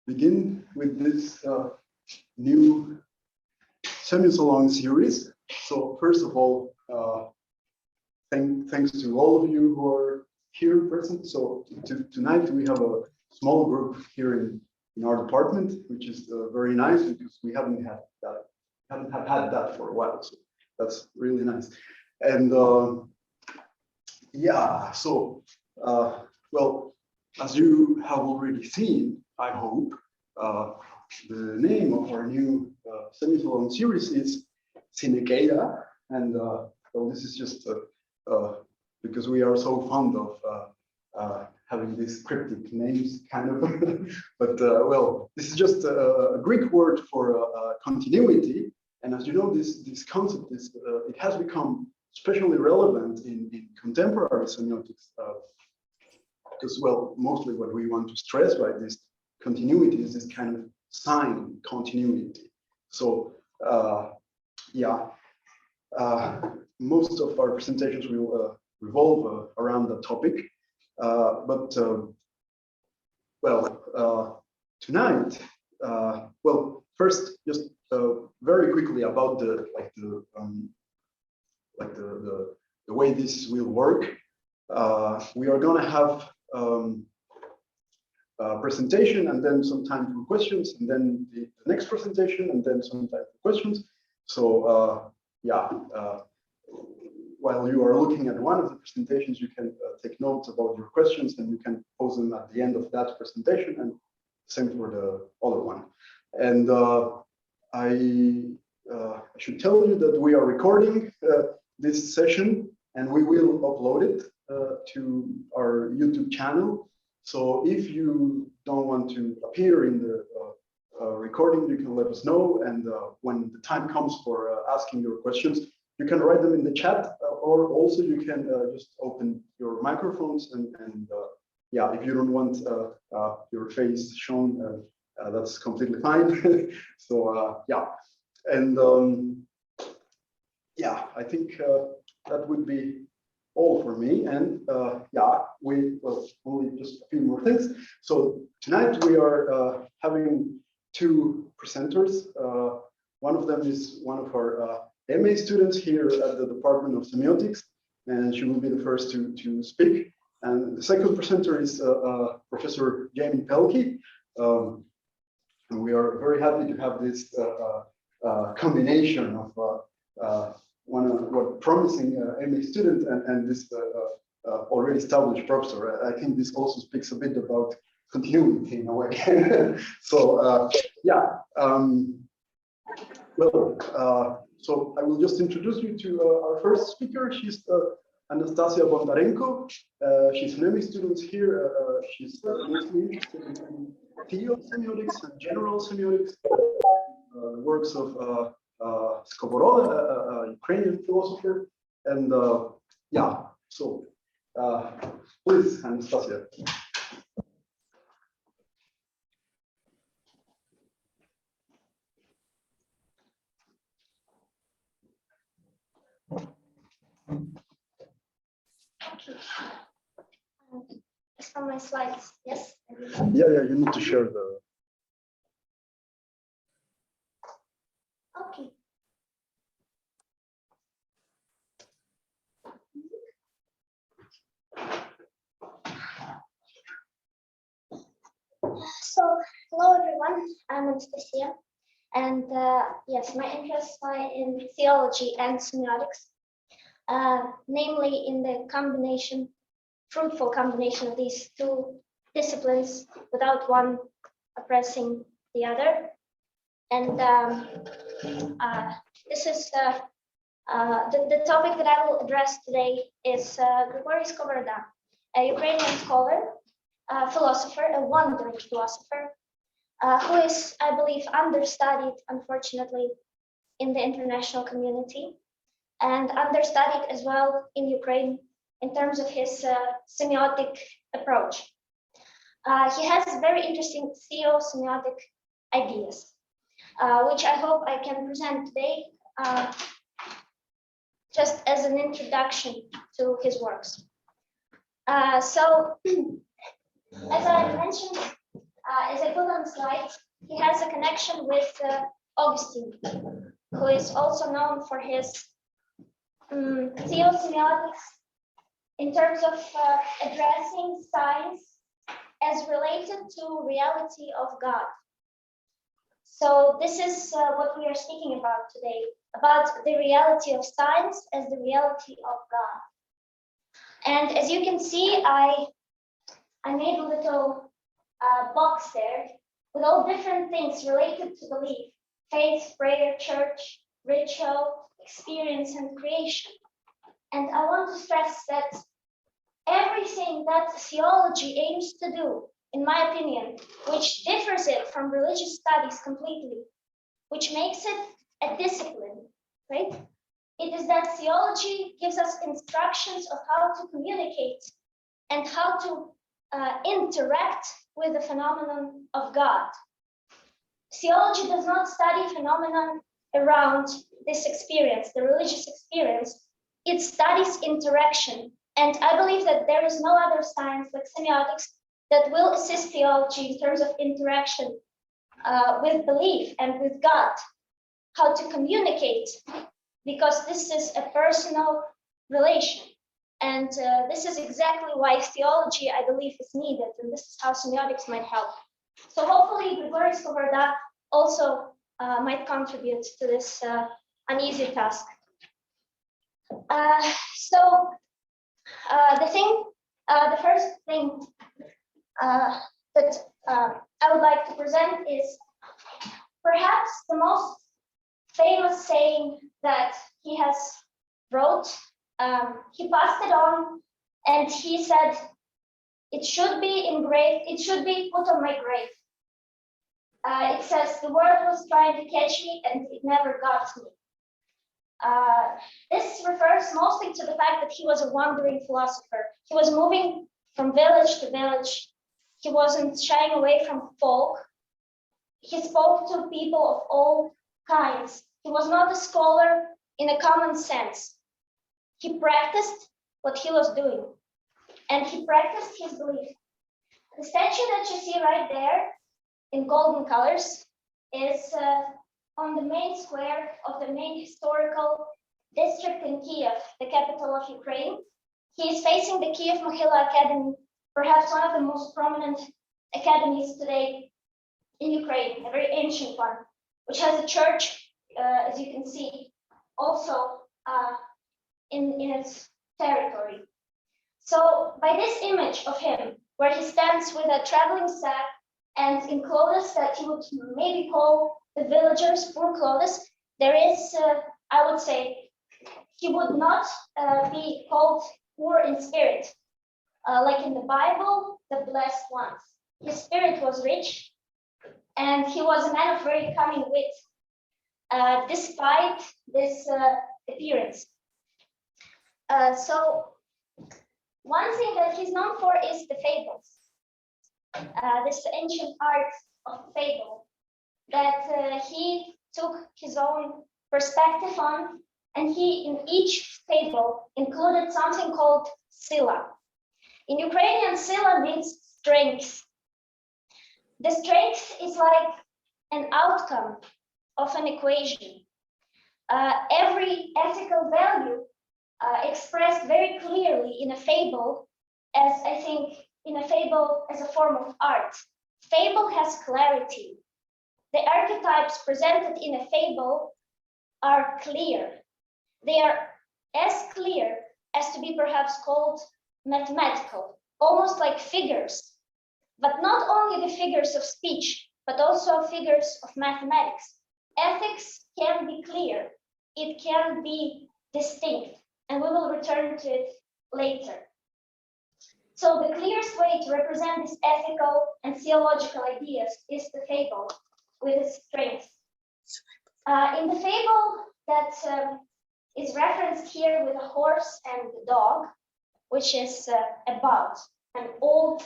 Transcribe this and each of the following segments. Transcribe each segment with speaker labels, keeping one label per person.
Speaker 1: begin with this new Semiosalong series. So first of all, thanks to all of you who are here present. So tonight we have a small group here in our department, which is very nice because we haven't had that for a while. So that's really nice. And yeah, so well, as you have already seen, I hope, the name of our new Semiosalong series is Synecada, and well, this is just because we are so fond of having these cryptic names, kind of. But well, this is just a Greek word for continuity, and as you know, this concept is it has become especially relevant in contemporary semiotics, because well, mostly what we want to stress by this continuity is this kind of sign continuity. So yeah, most of our presentations will revolve around the topic, but well, tonight, well, first just very quickly about the way this will work. We are going to have presentation and then some time for questions, and then the next presentation and then some time for questions. So yeah, while you are looking at one of the presentations, you can take notes about your questions, and you can pose them at the end of that presentation, and same for the other one. And I should tell you that we are recording this session, and we will upload it to our YouTube channel. So if you don't want to appear in the recording, you can let us know, and when the time comes for asking your questions, you can write them in the chat, or also you can just open your microphones, and yeah, if you don't want your face shown, that's completely fine. So yeah, and yeah, I think that would be all for me. And yeah, well, only just a few more things. So tonight we are having two presenters. One of them is one of our MA students here at the Department of Semiotics, and she will be the first to speak. And the second presenter is Professor Jamie Pelkey. And we are very happy to have this combination of one promising MA student and this already established professor. I think this also speaks a bit about continuity in a way. So yeah, well, so I will just introduce you to our first speaker. She's Anastasiia Bondarenko. She's an MA student here. She's mostly interested in theosemiotics and general semiotics, the works of Skovoroda, a Ukrainian philosopher. And yeah, so please, Anastassia.
Speaker 2: It's on my slides, yes?
Speaker 1: Yeah, you need to share the.
Speaker 2: Okay. So, hello everyone, I'm Anastassia, and yes, my interests lie in theology and semiotics, namely in the fruitful combination of these two disciplines without one oppressing the other. And this is the topic that I will address today is Hryhorii Skovoroda, a Ukrainian scholar, philosopher, a wandering philosopher, who is, I believe, understudied, unfortunately, in the international community, and understudied as well in Ukraine in terms of his semiotic approach. He has very interesting theosemiotic ideas, which I hope I can present today just as an introduction to his works. So, as I mentioned interaction with Augustine, who is also known for his theosemiotics in terms of addressing science as related to reality of God. So this is what we are speaking about today, about the reality of science as the reality of God. And as you can see, I made a little box there with all different things related to belief: faith, prayer, church, ritual, experience, and creation. And I want to stress that everything that theology aims to do, in my opinion, which differs it from religious studies completely, which makes it a discipline, right? It is that theology gives us instructions of how to communicate and how to interact with the phenomenon of God. Theology does not study phenomenon around this experience, the religious experience. It studies interaction. And I believe that there is no other science like semiotics that will assist theology in terms of interaction with belief and with God, how to communicate, because this is a personal relation. And this is exactly why theology, I believe, is needed. And this is how semiotics might help. So hopefully Hryhorii Skovoroda also might contribute to this uneasy task. The first thing that I would like to present is perhaps the most famous saying that he has wrote. He passed it on, and he said, "It should be engraved, it should be put on my grave." It says, "The world was trying to catch me, and it never got me." This refers mostly to the fact that he was a wandering philosopher. He was moving from village to village. He wasn't shying away from folk. He spoke to people of all kinds. He was not a scholar in a common sense. He practiced what he was doing, and he practiced his belief. The statue that you see right there in golden colors is on the main square of the main historical district in Kiev, the capital of Ukraine. He is facing the Kiev Academy, perhaps one of the most prominent academies today in Ukraine, a very ancient one, which has a church, as you can see, also in its territory. So by this image of him, where he stands with a traveling sack and in clothes that you would maybe call the villagers' poor clothes, there is, I would say, he would not be called poor in spirit. Like in the Bible, the blessed ones. His spirit was rich, and he was a man of very cunning wit, despite this appearance. So one thing that he's known for is the fables, this ancient art of fable that he took his own perspective on, and he in each fable included something called Sila. In Ukrainian, Sila means strength. The strength is like an outcome of an equation. Every ethical value expressed very clearly in a fable, as I think in a fable as a form of art. Fable has clarity. The archetypes presented in a fable are clear. They are as clear as to be perhaps called mathematical, almost like figures, but not only the figures of speech, but also figures of mathematics. Ethics can be clear, it can be distinct, and we will return to it later. So the clearest way to represent these ethical and theological ideas is the fable with its strength. In the fable that is referenced here with a horse and the dog, which is about an old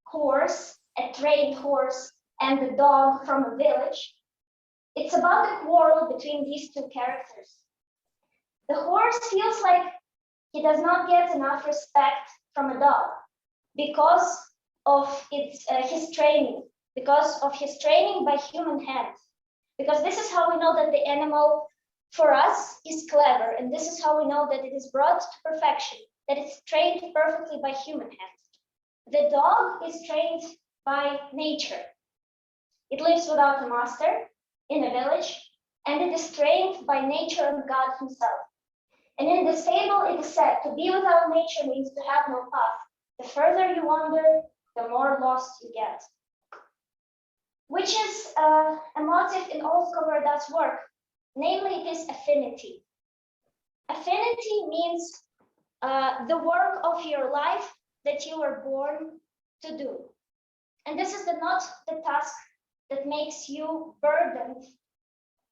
Speaker 2: horse, a trained horse, and the dog from a village. It's about a quarrel between these two characters. The horse feels like he does not get enough respect from a dog because of his training, because of his training by human hands. because this is how we know that the animal for us is clever, and this is how we know that it is brought to perfection, that it's trained perfectly by human hands. The dog is trained by nature. It lives without a master in a village, and it is trained by nature and God himself. And in this fable, it is said to be without nature means to have no path. The further you wander, the more lost you get. Which is a motive in all Skovoroda's work, namely it is affinity. Affinity means the work of your life that you were born to do. And this is not the task that makes you burdened.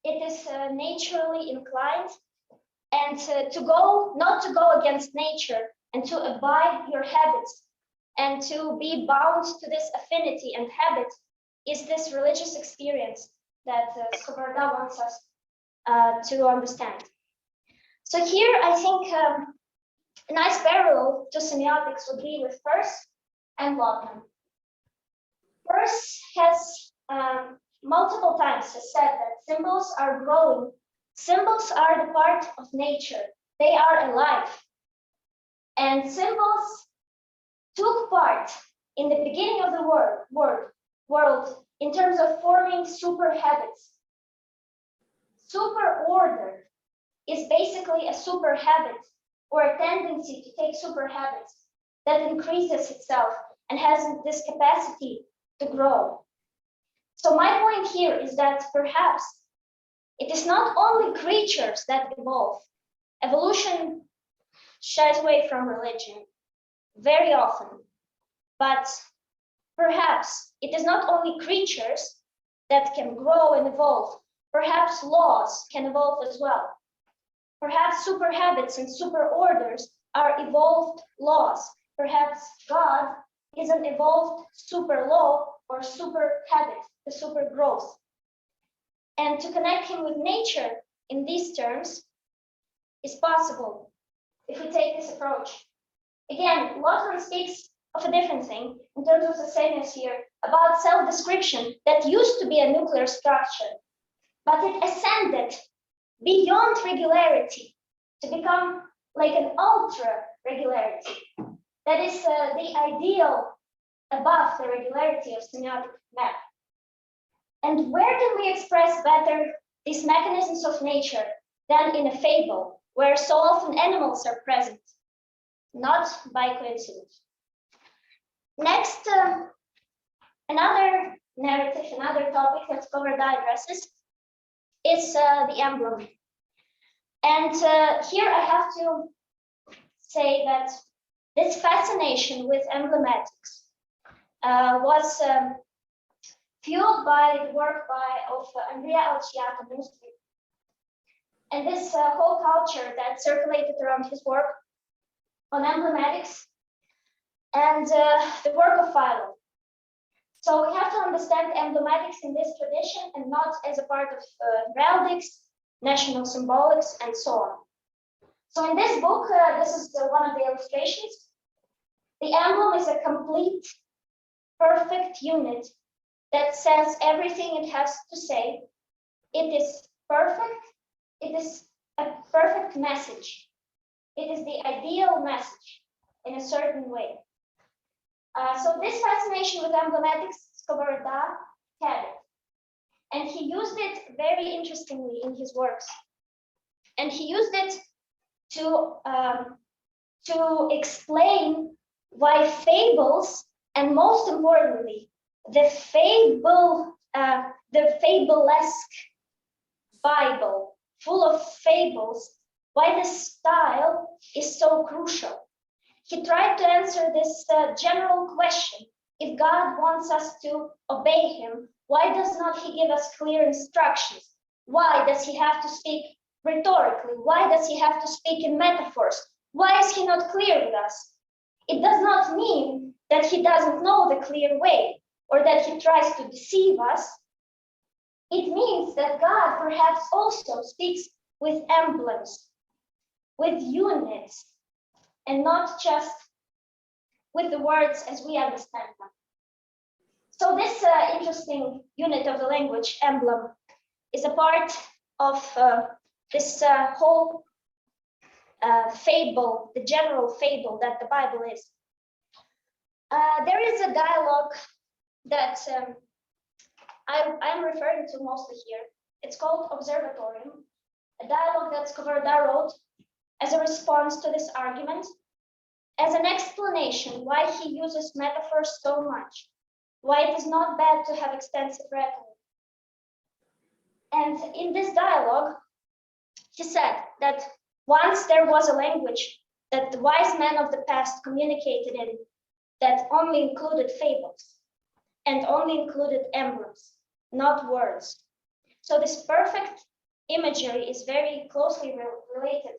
Speaker 2: It is naturally inclined, and not to go against nature and to abide your habits and to be bound to this affinity and habit is this religious experience that Skovoroda wants us to understand. So here I think a nice parallel to semiotics would be with Peirce and Lotman. Peirce has multiple times has said that symbols are growing. Symbols are the part of nature. They are alive. And symbols took part in the beginning of the world in terms of forming super habits. Super order is basically a super habit or a tendency to take super habits that increases itself and has this capacity to grow. So my point here is that perhaps it is not only creatures that evolve. Evolution shies away from religion very often, but perhaps it is not only creatures that can grow and evolve. Perhaps laws can evolve as well. Perhaps super habits and super orders are evolved laws. Perhaps God is an evolved super law or super habit, the super growth. And to connect him with nature in these terms is possible if we take this approach. Again, Lotman speaks of a different thing in terms of the semiosphere about self-description that used to be a nuclear structure, but it ascended beyond regularity to become like an ultra regularity. That is the ideal above the regularity of semiotic map. And where can we express better these mechanisms of nature than in a fable, where so often animals are present, not by coincidence. Next, another narrative, another topic that Skovoroda addresses is the emblem. And here I have to say that this fascination with emblematics was fueled by the work of Andrea Alciata, and this whole culture that circulated around his work on emblematics and the work of philo. So we have to understand emblematics in this tradition and not as a part of heraldics, national symbolics, and so on. So in this book, this is one of the illustrations. The emblem is a complete, perfect unit that says everything it has to say. It is perfect. It is a perfect message. It is the ideal message in a certain way. So this fascination with emblematics, Skovoroda had it. And he used it very interestingly in his works. And he used it to explain why fables, and most importantly, the fablesque Bible, full of fables, why the style is so crucial. He tried to answer this general question. If God wants us to obey him, why does not he give us clear instructions? Why does he have to speak rhetorically? Why does he have to speak in metaphors? Why is he not clear with us? It does not mean that he doesn't know the clear way or that he tries to deceive us. It means that God perhaps also speaks with emblems, with units, and not just with the words as we understand them. So this interesting unit of the language, emblem, is a part of this whole fable, the general fable that the Bible is. There is a dialogue that I'm referring to mostly here. It's called Observatorium, a dialogue that Skovoroda wrote as a response to this argument, as an explanation why he uses metaphors so much, why it is not bad to have extensive rhetoric. And in this dialogue, he said that once there was a language that the wise men of the past communicated in that only included fables and only included emblems, not words. So this perfect imagery is very closely related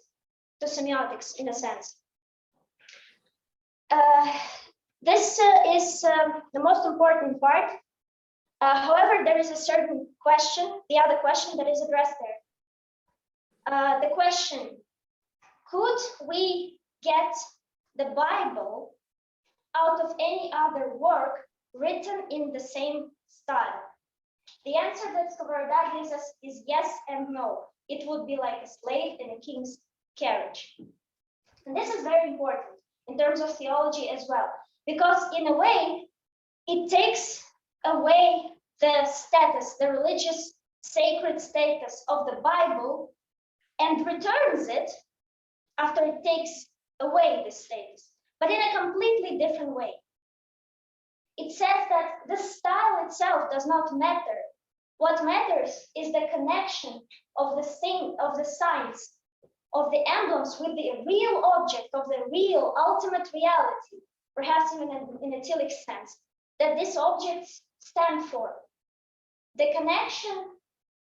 Speaker 2: to semiotics in a sense. This is the most important part. However, there is a certain question, the other question that is addressed there. The question, could we get the Bible out of any other work written in the same style? The answer that Skovoroda gives us is yes and no. It would be like a slave in a king's carriage. And this is very important in terms of theology as well, because in a way, it takes away the status, the religious sacred status of the Bible and returns it after it takes away this status, but in a completely different way. It says that the style itself does not matter. What matters is the connection of the thing, of the signs, of the emblems with the real object, of the real ultimate reality, perhaps even in a telic sense, that these objects stand for. The connection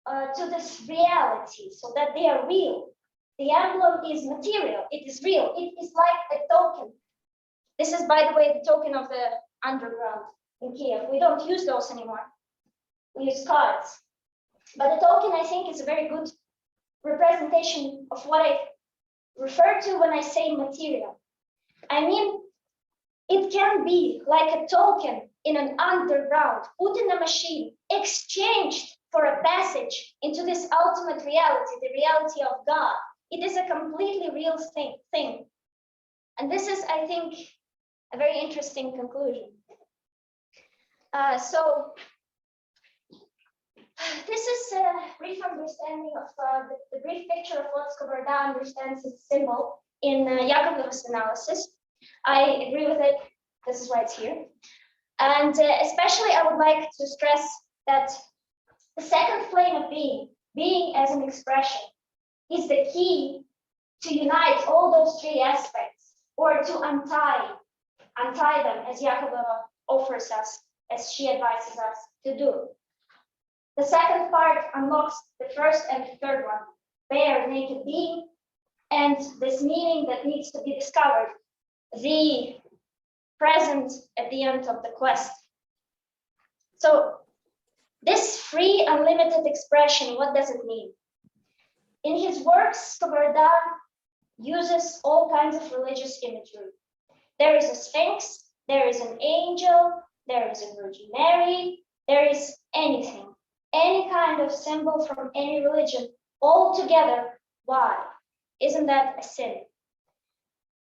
Speaker 2: to this reality, so that they are real. The emblem is material, it is real, it is like a token. This is, by the way, the token of the underground in Kiev. We don't use those anymore. We use cards. But the token, I think, is a very good representation of what I refer to when I say material. I mean, it can be like a token in an underground, put in a machine, exchanged for a passage into this ultimate reality, the reality of God. It is a completely real thing. And this is, I think, a very interesting conclusion. So this is a brief understanding of the brief picture of what Skovoroda understands as a symbol in Yakovlev's analysis. I agree with it. This is why it's here. And especially I would like to stress that the second plane of being as an expression, is the key to unite all those three aspects, or to untie them, as Yakovleva offers us, as she advises us to do. The second part unlocks the first and the third one, bare, naked being, and this meaning that needs to be discovered, the present at the end of the quest. So this free, unlimited expression, what does it mean? In his works, Skovoroda uses all kinds of religious imagery. There is a sphinx, there is an angel, there is a Virgin Mary, there is anything, any kind of symbol from any religion, all together. Why? Isn't that a sin?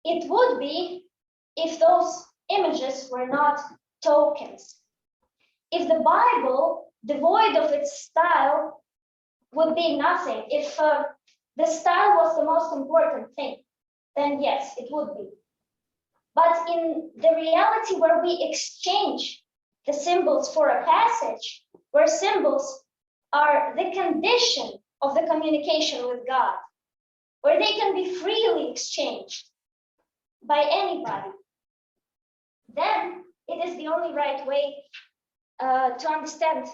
Speaker 2: It would be if those images were not tokens. If the Bible, devoid of its style, would be nothing. If the style was the most important thing, then yes, it would be. But in the reality where we exchange the symbols for a passage, where symbols are the condition of the communication with God, where they can be freely exchanged by anybody, then it is the only right way to understand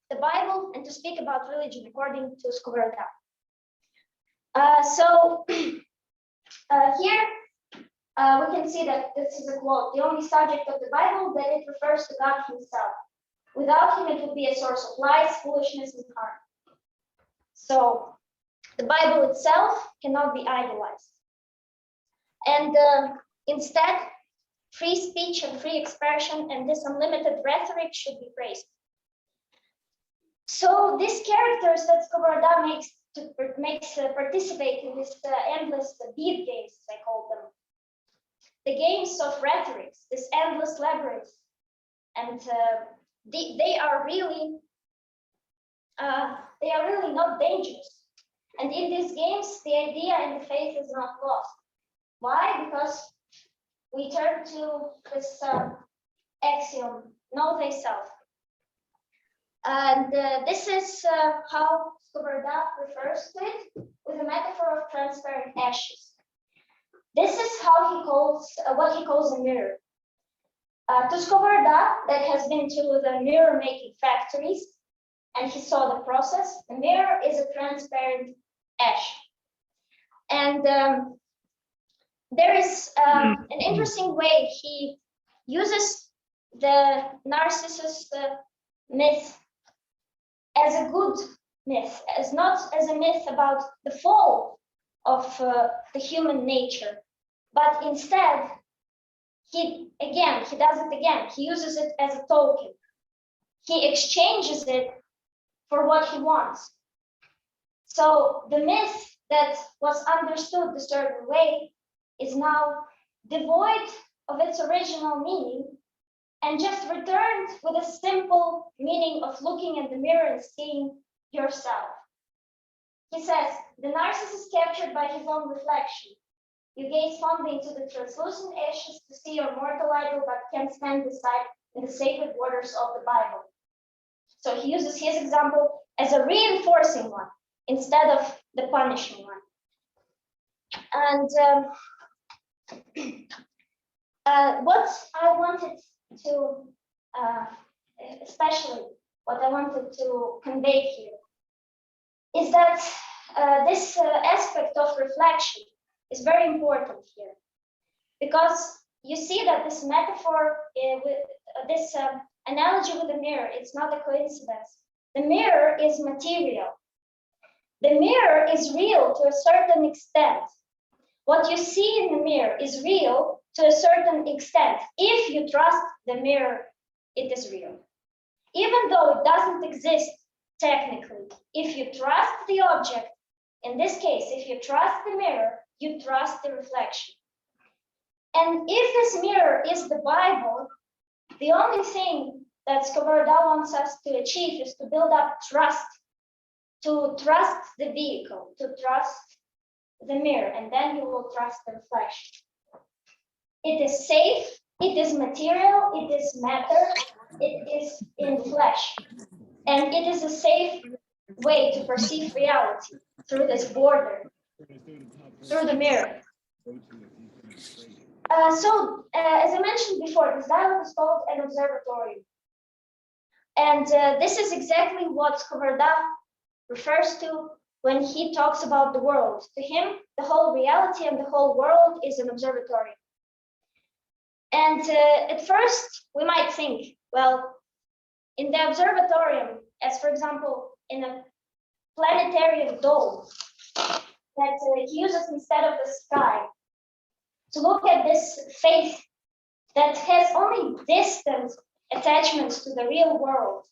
Speaker 2: the Bible and to speak about religion according to Skovoroda. So here we can see that this is a quote: the only subject of the Bible, that it refers to God himself. Without him, it would be a source of lies, foolishness, and harm. So the Bible itself cannot be idolized. And instead, free speech and free expression and this unlimited rhetoric should be praised. So these characters that Skovoroda makes participate in this endless beat games, as I call them, the games of rhetorics, this endless labyrinth, and they are really not dangerous. And in these games, the idea and the faith is not lost. Why? Because we turn to this axiom, know thyself. And this is how Skovoroda refers to it with a metaphor of transparent ashes. This is how he calls what he calls a mirror. To Skovoroda, that has been to the mirror making factories, and he saw the process, the mirror is a transparent ash. And there is an interesting way he uses the Narcissus myth as a good myth, as not as a myth about the fall of the human nature, but instead, he does it again. He uses it as a token. He exchanges it for what he wants. So the myth that was understood a certain way is now devoid of its original meaning and just returned with a simple meaning of looking at the mirror and seeing yourself. He says, the narcissist is captured by his own reflection. You gaze fondly into the translucent ashes to see your mortal idol, but can't stand beside in the sacred waters of the Bible. So he uses his example as a reinforcing one instead of the punishing one. And what I wanted to, especially what I wanted to convey here, is that this aspect of reflection is very important here, because you see that this metaphor with this analogy with the mirror, it's not a coincidence. The mirror is material. The mirror is real to a certain extent. What you see in the mirror is real to a certain extent. If you trust the mirror, it is real. Even though it doesn't exist technically, if you trust the object, in this case, if you trust the mirror, you trust the reflection. And if this mirror is the Bible, the only thing that Skovoroda wants us to achieve is to build up trust, to trust the vehicle, to trust the mirror, and then you will trust the reflection. It is safe, it is material, it is matter, it is in flesh. And it is a safe way to perceive reality through this border, through the mirror. As I mentioned before, this dialogue is called an observatory. And this is exactly what Skovoroda refers to when he talks about the world. To him, the whole reality and the whole world is an observatory. And at first, we might think, well, in the observatorium, as for example, in a planetary dome that he uses instead of the sky, to look at this faith that has only distant attachments to the real world.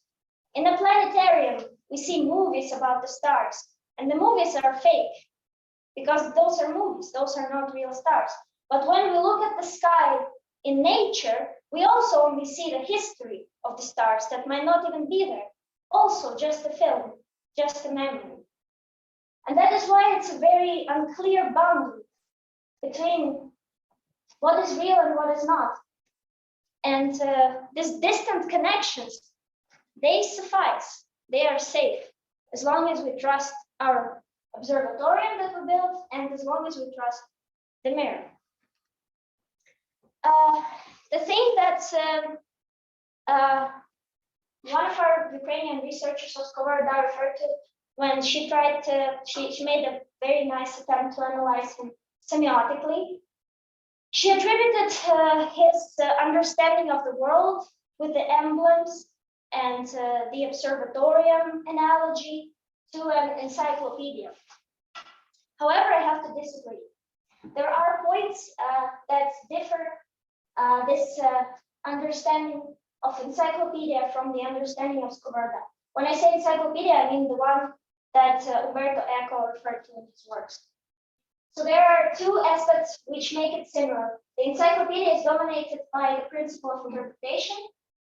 Speaker 2: In a planetarium, we see movies about the stars, and the movies are fake because those are movies, those are not real stars. But when we look at the sky in nature, we also only see the history of the stars that might not even be there. Also, just a film, just a memory. And that is why it's a very unclear boundary between what is real and what is not. And these distant connections, they suffice, they are safe, as long as we trust our observatorium that we built, and as long as we trust the mirror. The thing that one of our Ukrainian researchers, Skovoroda, referred to when she tried to, she made a very nice attempt to analyze him semiotically. She attributed his understanding of the world with the emblems and the Observatorium analogy to an encyclopedia. However, I have to disagree. There are points that differ this understanding of encyclopedia from the understanding of Skovoroda. When I say encyclopedia, I mean the one that Umberto Eco referred to in his works. So there are two aspects which make it similar. The encyclopedia is dominated by the principle of interpretation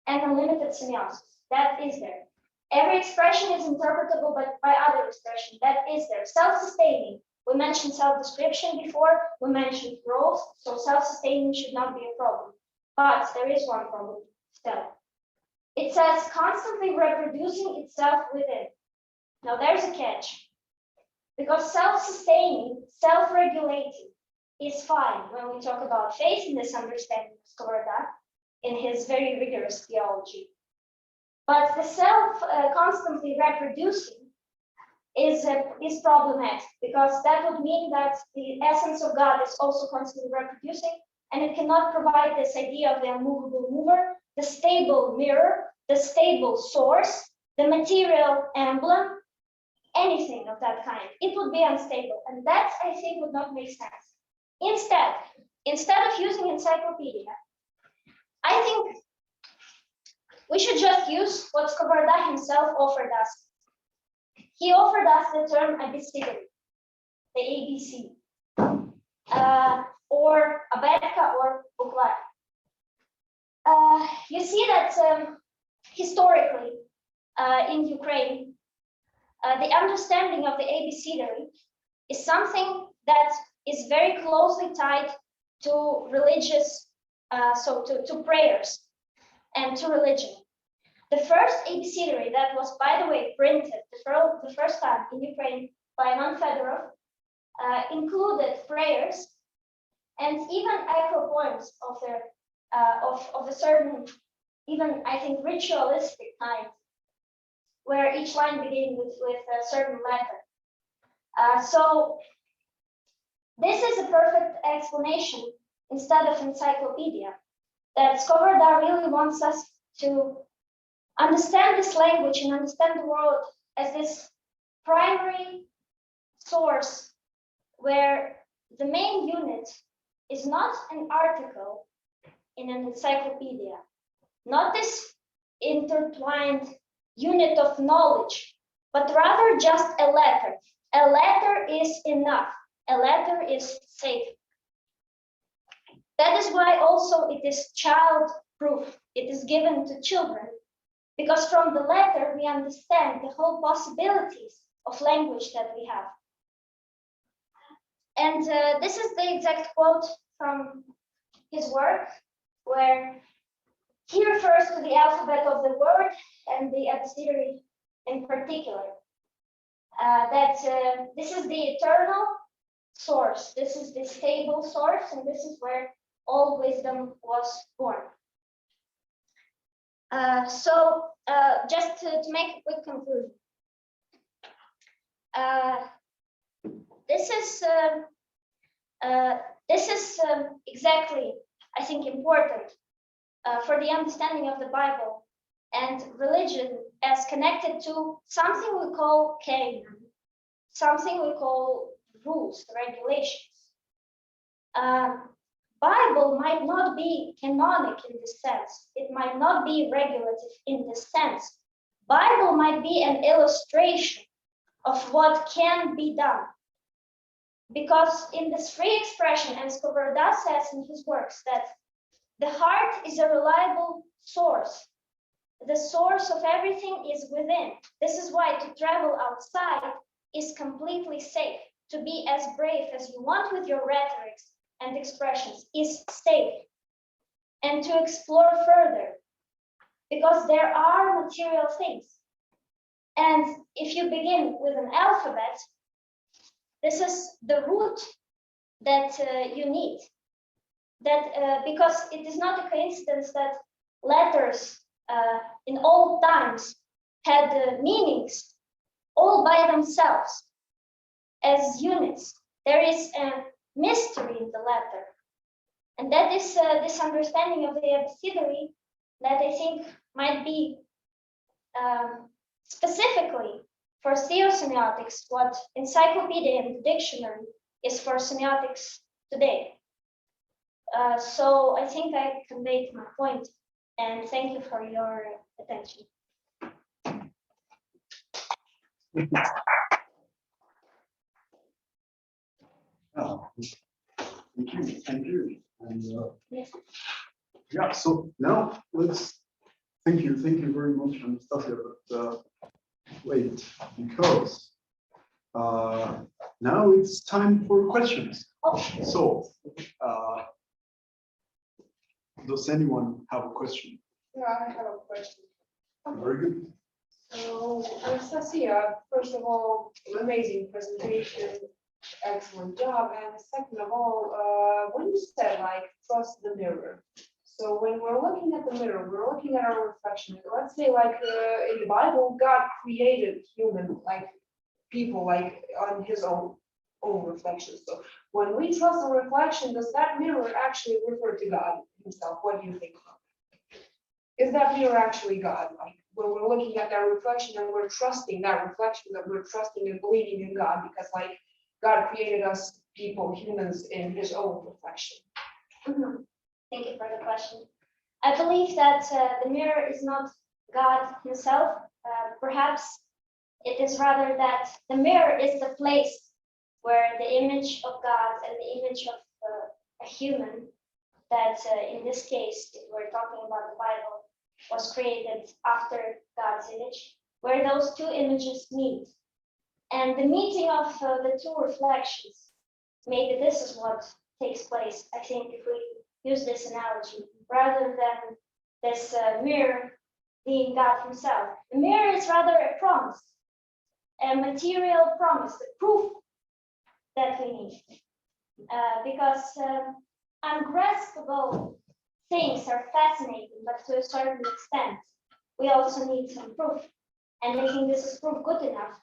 Speaker 2: and unlimited semiosis. That is there. Every expression is interpretable by other expression. That is there. Self-sustaining. We mentioned self-description before. We mentioned roles. So self-sustaining should not be a problem. But there is one problem still. It says constantly reproducing itself within. Now there's a catch. Because self-sustaining, self-regulating is fine when we talk about faith in this understanding of Skovoroda in his very rigorous theology. But the self constantly reproducing is problematic, because that would mean that the essence of God is also constantly reproducing, and it cannot provide this idea of the unmovable mover, the stable mirror, the stable source, the material emblem, anything of that kind. It would be unstable, and that, I think, would not make sense. Instead of using encyclopedia, I think we should just use what Skovoroda himself offered us. He offered us the term Abecedary, the ABC, or Abedka or Buklar. You see that historically in Ukraine, the understanding of the Abecedary is something that is very closely tied to religious, to prayers and to religion. The first Abecedary that was, by the way, printed the first time in Ukraine by Ivan Fedorov included prayers and even echo poems of a certain, even I think ritualistic kind, where each line began with a certain letter. So this is a perfect explanation instead of encyclopedia, that Skovoroda really wants us to understand this language and understand the world as this primary source where the main unit is not an article in an encyclopedia, not this intertwined unit of knowledge, but rather just a letter. A letter is enough. A letter is safe. That is why also it is child-proof. It is given to children, because from the letter we understand the whole possibilities of language that we have. And this is the exact quote from his work, where he refers to the alphabet of the word and the Abecedary in particular. This is the eternal source. This is the stable source, and this is where all wisdom was born. Just to make a quick conclusion, this is exactly, I think, important for the understanding of the Bible and religion as connected to something we call canon, something we call rules, regulations. Bible might not be canonic in this sense. It might not be regulative in this sense. Bible might be an illustration of what can be done. Because in this free expression, and Skovoroda says in his works that the heart is a reliable source. The source of everything is within. This is why to travel outside is completely safe. To be as brave as you want with your rhetorics and expressions is safe. And to explore further, because there are material things. And if you begin with an alphabet, this is the root that you need. That because it is not a coincidence that letters in old times had meanings all by themselves as units. There is a mystery in the letter, and that is this understanding of the Abecedary that I think might be specifically for theosemiotics what Encyclopedia and Dictionary is for semiotics today. So I think I conveyed my point, and thank you for your attention.
Speaker 1: Thank you. And
Speaker 2: Yes.
Speaker 1: yeah, so now thank you very much, Anastassia. But wait, because now it's time for questions.
Speaker 2: Oh.
Speaker 1: So, does anyone have a question?
Speaker 3: Yeah, I have a question.
Speaker 1: Very good.
Speaker 3: So, Anastassia, first of all, amazing presentation, excellent job. And second of all, when you said like trust the mirror. So when we're looking at the mirror, we're looking at our reflection. Let's say like in the Bible, God created human, like people, like on his own reflection. So when we trust the reflection, does that mirror actually refer to God himself? What do you think? Is that mirror actually God? Like when we're looking at that reflection and we're trusting that reflection, that we're trusting and believing in God, because like God created us people, humans, in his own reflection.
Speaker 2: Mhm. Thank you for the question. I believe that the mirror is not God himself. Perhaps it is rather that the mirror is the place where the image of God and the image of a human, that in this case, if we're talking about the Bible, was created after God's image, where those two images meet. And the meeting of the two reflections, maybe this is what takes place, I think, if we use this analogy, rather than this mirror being God himself. The mirror is rather a promise, a material promise, the proof that we need. Because ungraspable things are fascinating, but to a certain extent, we also need some proof. And I think this is proof good enough,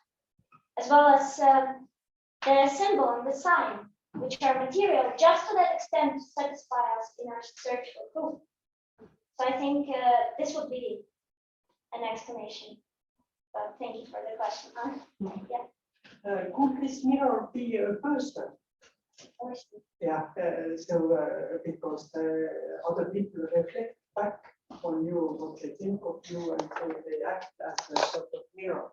Speaker 2: as well as the symbol and the sign, which are material just to that extent to satisfy us in our search for proof. So I think this would be an explanation. But thank you for the question. Yeah.
Speaker 4: Could this mirror be a person? Yeah, because other people reflect back on you what they think of you, and so they act as a sort of mirror.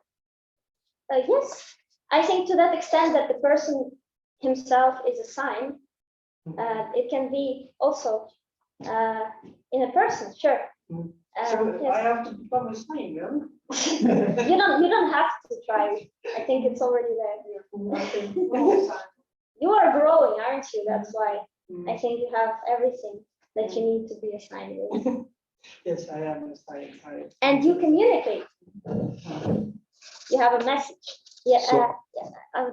Speaker 2: Yes, I think to that extent that the person himself is a sign. It can be also in a person, sure.
Speaker 4: So
Speaker 2: yes.
Speaker 4: I have to become a sign, yeah?
Speaker 2: You don't have to try. I think it's already there. You are growing, aren't you? That's why I think you have everything that you need to be a sign with.
Speaker 4: Yes, I am a sign.
Speaker 2: And you communicate. You have a message. Yeah.
Speaker 1: So-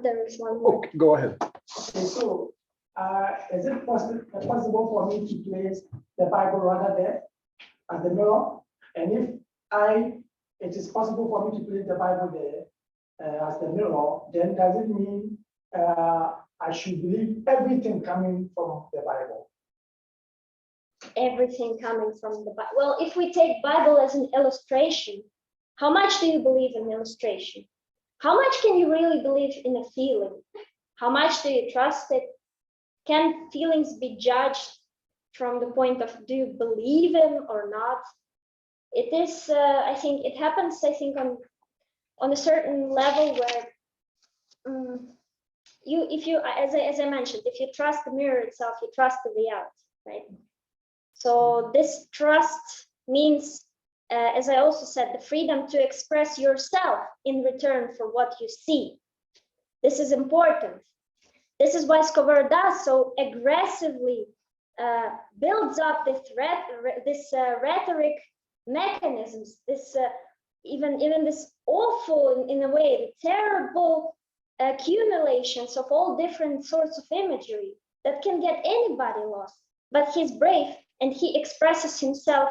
Speaker 2: There is one more.
Speaker 1: Okay, go ahead.
Speaker 4: Okay, so is it possible for me to place the Bible rather there as the mirror? And if it is possible for me to place the Bible there as the mirror, then does it mean I should believe everything coming from the Bible?
Speaker 2: Everything coming from the Bible. Well, if we take Bible as an illustration, how much do you believe in illustration? How much can you really believe in a feeling? How much do you trust it? Can feelings be judged from the point of do you believe in or not? It is, I think it happens, I think, on a certain level where as I mentioned, if you trust the mirror itself, you trust the reality, right? So this trust means, as I also said, the freedom to express yourself in return for what you see. This is important. This is why Skovoroda so aggressively builds up this rhetoric mechanisms, this even this awful, in a way, terrible accumulations of all different sorts of imagery that can get anybody lost. But he's brave and he expresses himself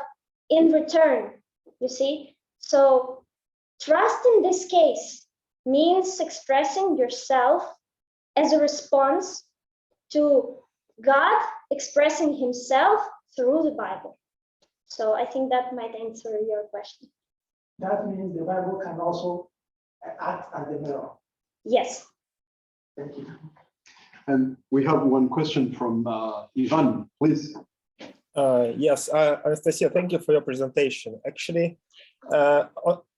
Speaker 2: in return, you see? So trust in this case means expressing yourself as a response to God expressing himself through the Bible. So I think that might answer your question.
Speaker 4: That means the Bible can also act as a mirror.
Speaker 2: Yes.
Speaker 4: Thank you.
Speaker 1: And we have one question from Ivan, please.
Speaker 5: Yes, Anastassia, thank you for your presentation. Actually,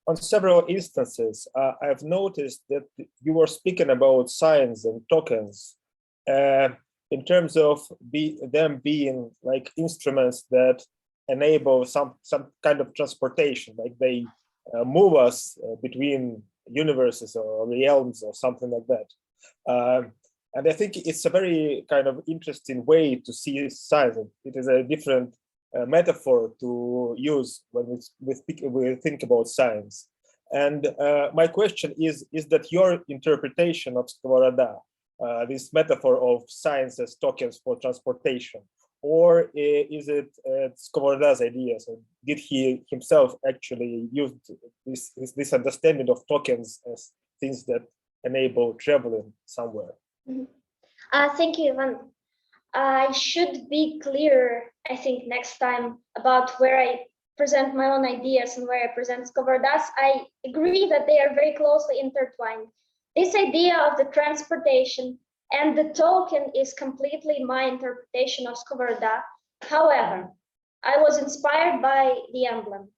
Speaker 5: on several instances, I've noticed that you were speaking about signs and tokens in terms of them being like instruments that enable some kind of transportation, like they move us between universes or realms or something like that. And I think it's a very kind of interesting way to see science. It is a different metaphor to use when we think about science. And my question is that your interpretation of Skovoroda, this metaphor of science as tokens for transportation, or is it Skovoroda's ideas? And did he himself actually use this understanding of tokens as things that enable traveling somewhere?
Speaker 2: Thank you, Ivan. I should be clear, I think, next time about where I present my own ideas and where I present Skovoroda's. I agree that they are very closely intertwined. This idea of the transportation and the token is completely my interpretation of Skovoroda. However, I was inspired by the emblem.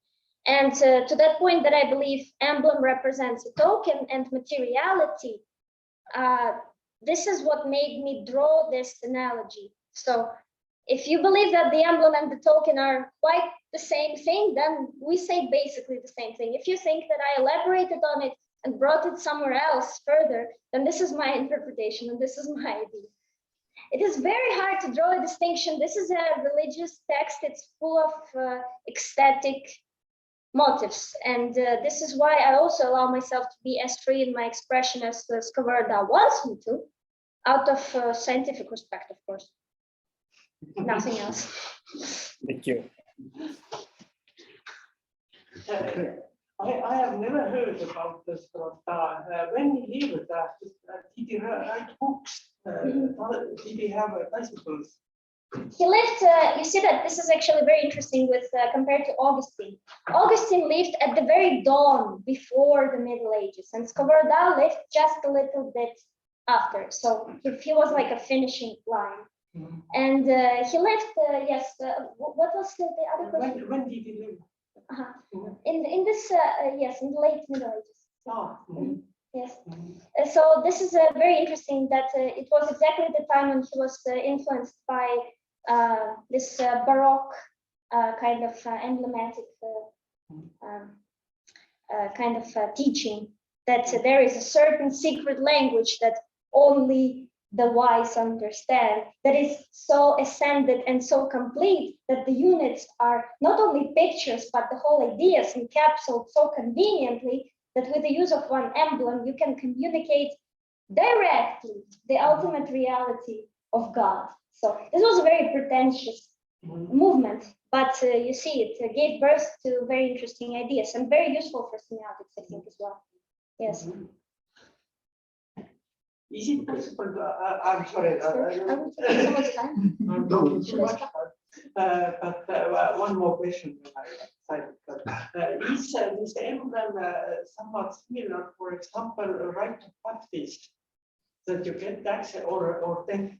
Speaker 2: And to that point that I believe emblem represents a token and materiality, this is what made me draw this analogy. So if you believe that the emblem and the token are quite the same thing, then we say basically the same thing. If you think that I elaborated on it and brought it somewhere else further, then this is my interpretation and this is my idea. It is very hard to draw a distinction. This is a religious text. It's full of ecstatic motifs. And this is why I also allow myself to be as free in my expression as Skovoroda wants me to, out of scientific respect, of course. Nothing else.
Speaker 5: Thank you.
Speaker 4: I have never heard about this Skovoroda. When he lived, did he write books? Did he have bicycles?
Speaker 2: He lived, you see that this is actually very interesting with compared to Augustine. Augustine lived at the very dawn before the Middle Ages, and Skovoroda lived just a little bit after. So he was like a finishing line. Mm-hmm. And he lived, yes, what was the other question?
Speaker 4: When did he live?
Speaker 2: Mm-hmm. In this, yes, in the late Middle Ages.
Speaker 4: Oh.
Speaker 2: Mm-hmm. Yes. Mm-hmm. So this is very interesting that it was exactly the time when he was influenced by this Baroque kind of emblematic kind of teaching that there is a certain secret language that only the wise understand, that is so ascended and so complete that the units are not only pictures but the whole ideas encapsulated so conveniently that with the use of one emblem you can communicate directly the ultimate reality of God. So this was a very pretentious movement, but you see, it gave birth to very interesting ideas and very useful for semiotics, I think, as well. Yes.
Speaker 4: Is it possible to, I'm sorry.
Speaker 2: I will take so much time.
Speaker 4: I'm talking too much, but one more question. Is this emblem somewhat similar, for example, a rite of baptism, that you get access or death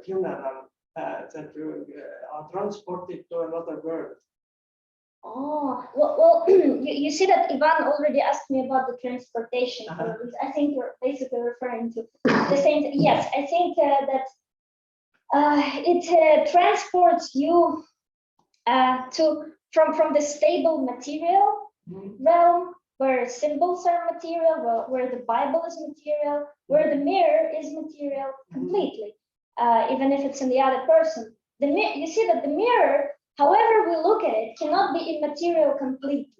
Speaker 4: funeral, that you are transported to another world?
Speaker 2: Oh, well you see that Ivan already asked me about the transportation. I think you're basically referring to the same thing. Yes, I think that it transports you from the stable material realm, where symbols are material, where the Bible is material, where the mirror is material completely, even if it's in the other person. You see that the mirror, however we look at it, cannot be immaterial completely.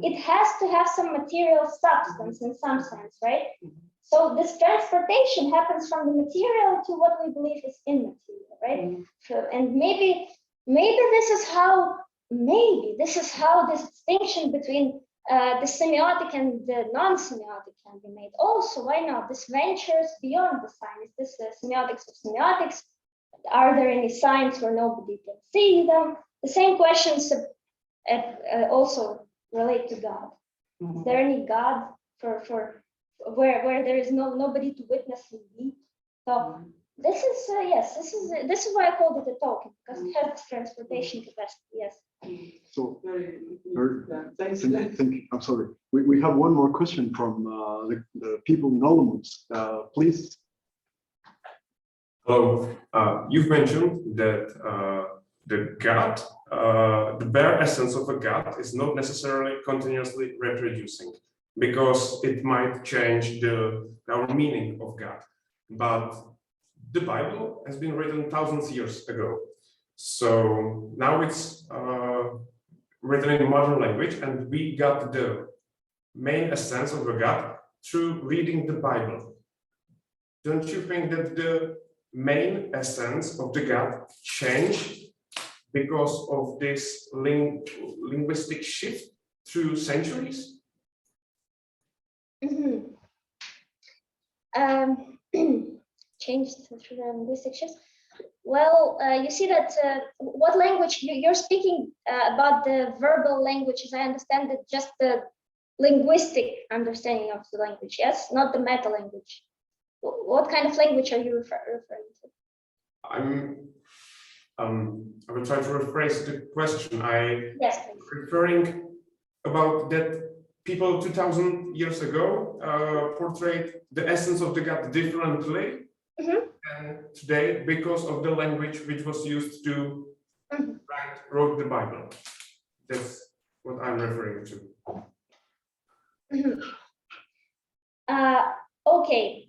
Speaker 2: It has to have some material substance in some sense, right? So this transportation happens from the material to what we believe is immaterial, right? So, and maybe this is how this distinction between the semiotic and the non-semiotic can be made. Also, why not? This ventures beyond the sign. Is this semiotics of semiotics? Are there any signs where nobody can see them? The same questions also relate to God. Is there any God for where there is nobody to witness him be? So this is yes, this is why I called it a token, because it has this transportation capacity. Yes.
Speaker 1: So,
Speaker 3: Very,
Speaker 1: Very-
Speaker 3: thanks.
Speaker 1: thank you. I'm sorry. We have one more question from the people anonymous. Please.
Speaker 6: Hello. You've mentioned that the god, the bare essence of a god is not necessarily continuously reproducing because it might change our meaning of God. But the Bible has been written thousands of years ago. So now it's written in modern language, and we got the main essence of a god through reading the Bible. Don't you think that the main essence of the god changed because of this linguistic shift through centuries?
Speaker 2: Changed through the linguistic shifts. Well, you see that what language you're speaking about the verbal language, as I understand it, just the linguistic understanding of the language, yes, not the meta language. What kind of language are you referring to?
Speaker 6: I will try to rephrase the question.
Speaker 2: Yes, please.
Speaker 6: Referring about that people 2000 years ago portrayed the essence of the god differently than today because of the language which was used to wrote the Bible. That's what I'm referring to.
Speaker 2: Okay,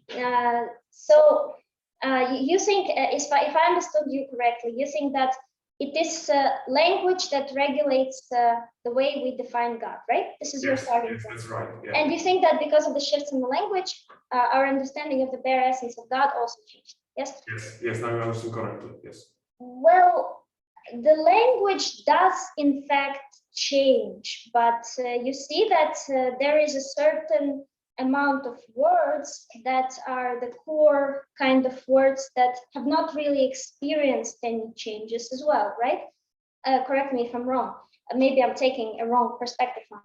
Speaker 2: so you think, if I understood you correctly, you think that it is language that regulates the way we define God, right? This is your starting point.
Speaker 6: That's right. Yeah.
Speaker 2: And you think that because of the shifts in the language, our understanding of the bare essence of God also changed, yes?
Speaker 6: Yes, now you understand correctly, yes.
Speaker 2: Well, the language does in fact change, but you see that there is a certain amount of words that are the core kind of words that have not really experienced any changes as well, right? Correct me if I'm wrong. Maybe I'm taking a wrong perspective on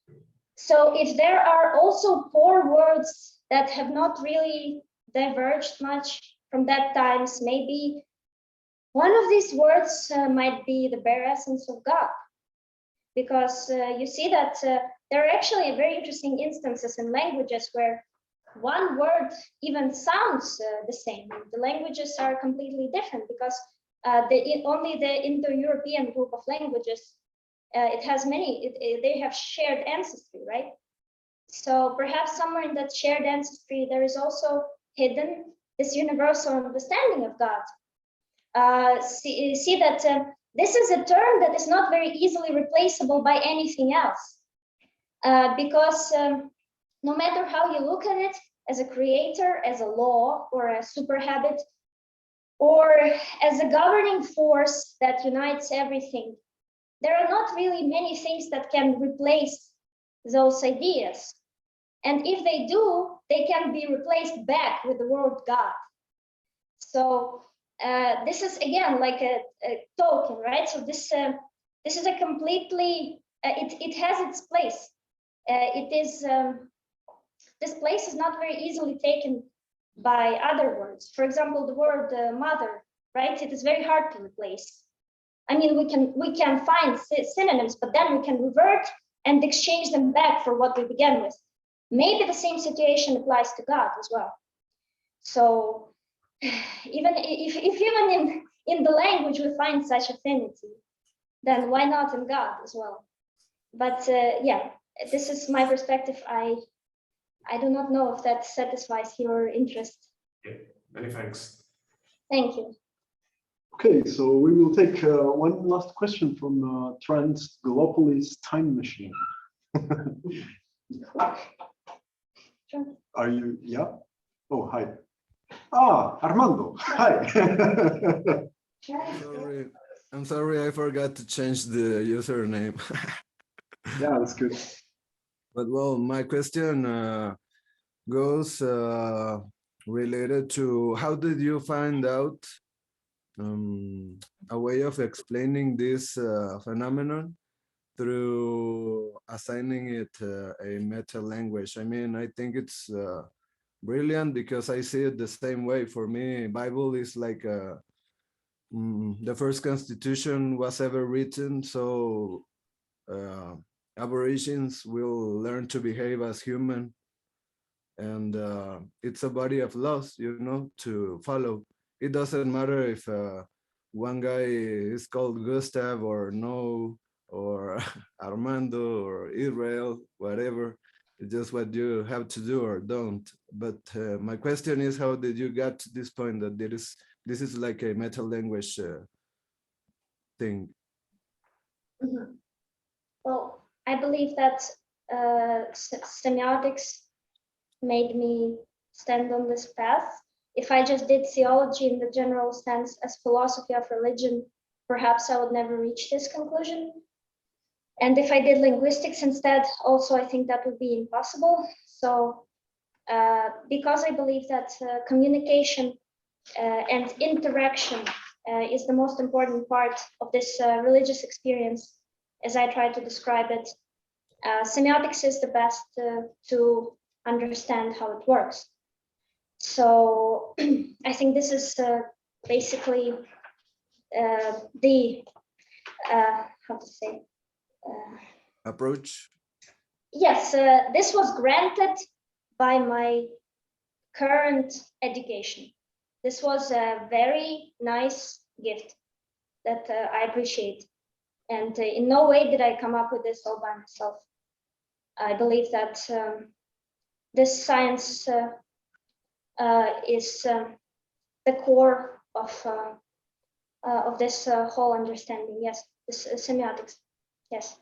Speaker 2: it. So if there are also core words that have not really diverged much from that times, maybe one of these words might be the bare essence of God, because you see that there are actually very interesting instances in languages where one word even sounds the same. The languages are completely different because only the Indo-European group of languages, it has many, they have shared ancestry, right? So perhaps somewhere in that shared ancestry, there is also hidden this universal understanding of God. See that this is a term that is not very easily replaceable by anything else, because no matter how you look at it, as a creator, as a law, or a super habit, or as a governing force that unites everything, there are not really many things that can replace those ideas. And if they do, they can be replaced back with the word God. So this is again like a token, right? So this is a completely it has its place. This place is not very easily taken by other words. For example, the word mother, right? It is very hard to replace. I mean, we can find synonyms, but then we can revert and exchange them back for what we began with. Maybe the same situation applies to God as well. So even if even in the language we find such affinity, then why not in God as well? But yeah, this is my perspective. I do not know if that satisfies your interest.
Speaker 6: Yeah, many thanks.
Speaker 2: Thank you.
Speaker 1: Okay, so we will take one last question from Transglopolis Time Machine.
Speaker 2: Sure.
Speaker 1: Are you? Yeah. Oh, hi. Ah, Armando. Hi.
Speaker 7: I'm sorry, I forgot to change the username.
Speaker 1: Yeah, that's good.
Speaker 7: But well, my question goes related to how did you find out a way of explaining this phenomenon through assigning it a meta language? I mean, I think it's brilliant because I see it the same way. For me, Bible is like the first constitution was ever written, so aborigines will learn to behave as human, and it's a body of laws, you know, to follow. It doesn't matter if one guy is called Gustav or no, or Armando or Israel, whatever. It's just what you have to do or don't. But my question is, how did you get to this point that this is like a meta language thing?
Speaker 2: Mhm. Well, I believe that semiotics made me stand on this path. If I just did theology in the general sense as philosophy of religion, perhaps I would never reach this conclusion. And if I did linguistics instead, also I think that would be impossible. So because I believe that communication and interaction is the most important part of this religious experience, as I try to describe it, semiotics is the best to understand how it works. So I think this is basically the, how to say?
Speaker 7: Approach?
Speaker 2: Yes, this was granted by my current education. This was a very nice gift that I appreciate. And in no way did I come up with this all by myself. I believe that this science is the core of this whole understanding. Yes, this semiotics. Yes.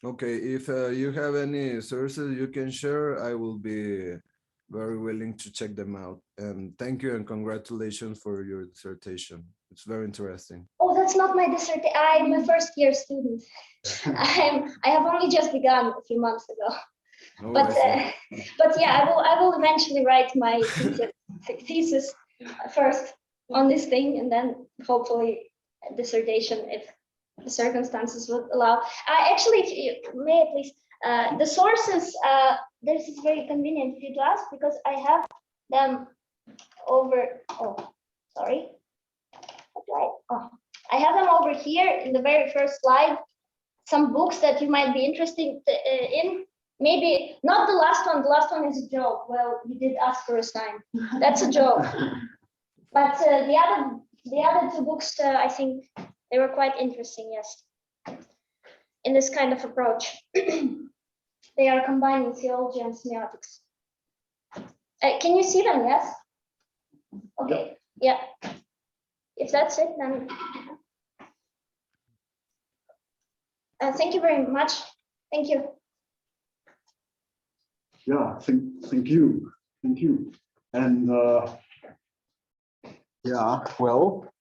Speaker 7: Okay, if you have any sources you can share, I will be very willing to check them out. And thank you and congratulations for your dissertation. It's very interesting.
Speaker 2: Oh, that's not my dissertation. I'm a first year student. I have only just begun a few months ago.
Speaker 7: Oh,
Speaker 2: But yeah, I will eventually write my thesis first on this thing, and then hopefully a dissertation if the circumstances would allow. Actually, if you may please, the sources, this is very convenient for you to ask because I have them over. Oh, sorry. Oh, I have them over here in the very first slide. Some books that you might be interested in. Maybe not the last one. The last one is a joke. Well, you did ask for a sign. That's a joke. But the other two books, I think they were quite interesting. Yes, in this kind of approach, they are combining theology and semiotics. Can you see them? Yes. Okay. Yeah. If that's it, then thank you very much. Thank you.
Speaker 1: Yeah, thank you. And yeah, well,